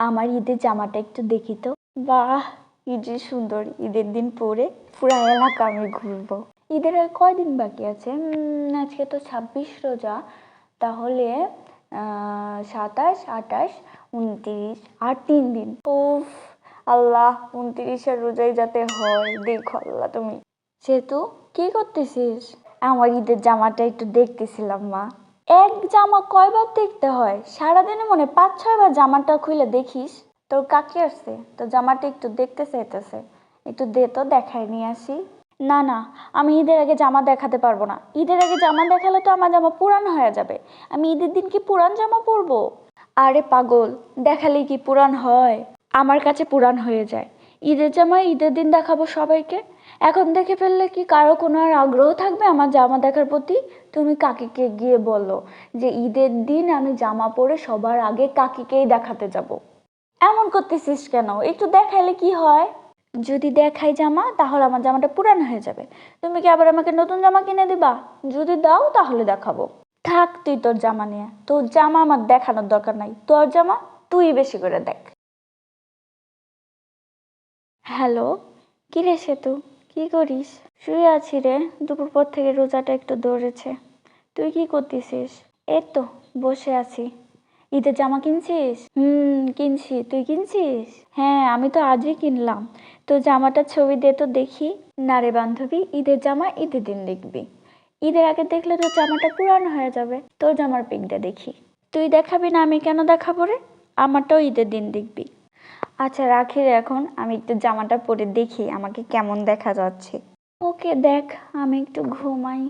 আমার ঈদের জামাটা একটু দেখি তো। বাহ, কি যে সুন্দর! ঈদের দিন পরে পুরা এলাকা আমি ঘুরবো। ঈদের আর কয়দিন বাকি আছে? আজকে তো 26 রোজা, তাহলে 27, 28, 29 আর 3 দিন। উফ আল্লাহ, 29-এর রোজাই যাতে হয়। দেখো আল্লাহ তুমি। সেতু, কি করতেছিস? আমার ঈদের জামাটা একটু দেখতেছিলাম মা। এক জামা কয়বার দেখতে হয়? সারাদিনে মনে 5-6 বার জামাটা খুলে দেখিস। তোর কাকি আসছে, তোর জামাটা একটু দেখতে চাইতেছে। একটু দে তো, দেখাই নিয়ে আসি। না না, আমি ঈদের আগে জামা দেখাতে পারবো না। ঈদের আগে জামা দেখালে তো আমার জামা পুরান হয়ে যাবে। আমি ঈদের দিন কি পুরান জামা পরবো? আরে পাগল, দেখালেই কি পুরান হয়? আমার কাছে পুরান হয়ে যায়। ঈদের জামা ঈদের দিন দেখাবো সবাইকে। এখন দেখে ফেললে কি কারো কোনো আর আগ্রহ থাকবে আমার জামা দেখার প্রতি? তুমি কাকিকে গিয়ে বলো যে ঈদের দিন আমি জামা পরে সবার আগে কাকিকেই দেখাতে যাব। এমন করতেছিস কেন? একটু দেখাইলে কি হয়? যদি দেখাই জামা, তাহলে আমার জামাটা পুরান হয়ে যাবে। তুমি কি আবার আমাকে নতুন জামা কিনে দিবা? যদি দাও তাহলে দেখাবো। থাক তুই তোর জামা নিয়ে। তোর জামা আমার দেখানোর দরকার নাই। তোর জামা তুই বেশি করে দেখ। হ্যালো, কি রে সেতু, কি করিস? শুয়ে আছি রে, দুপুর পর থেকে রোজাটা একটু ধরেছে। তুই কি করতেছিস? এই তো বসে আছি। ঈদের জামা কিনছিস? কিনছি। তুই কিনছিস? হ্যাঁ, আমি তো আজই কিনলাম। তো জামাটার ছবি দে তো দেখি। না রে বান্ধবী, ঈদের জামা ঈদের দিন দেখবি। ঈদের আগে দেখলে তো জামাটা পুরানো হয়ে যাবে। তোর জামার পিকটা দেখি। তুই দেখাবি না, আমি কেন দেখাবো রে? আমারটাও ঈদের দিন দেখবি। আচ্ছা রাখি রে এখন, আমি একটু জামাটা পরে দেখি আমাকে কেমন দেখা যাচ্ছে। ওকে দেখ, আমি একটু ঘুমাই।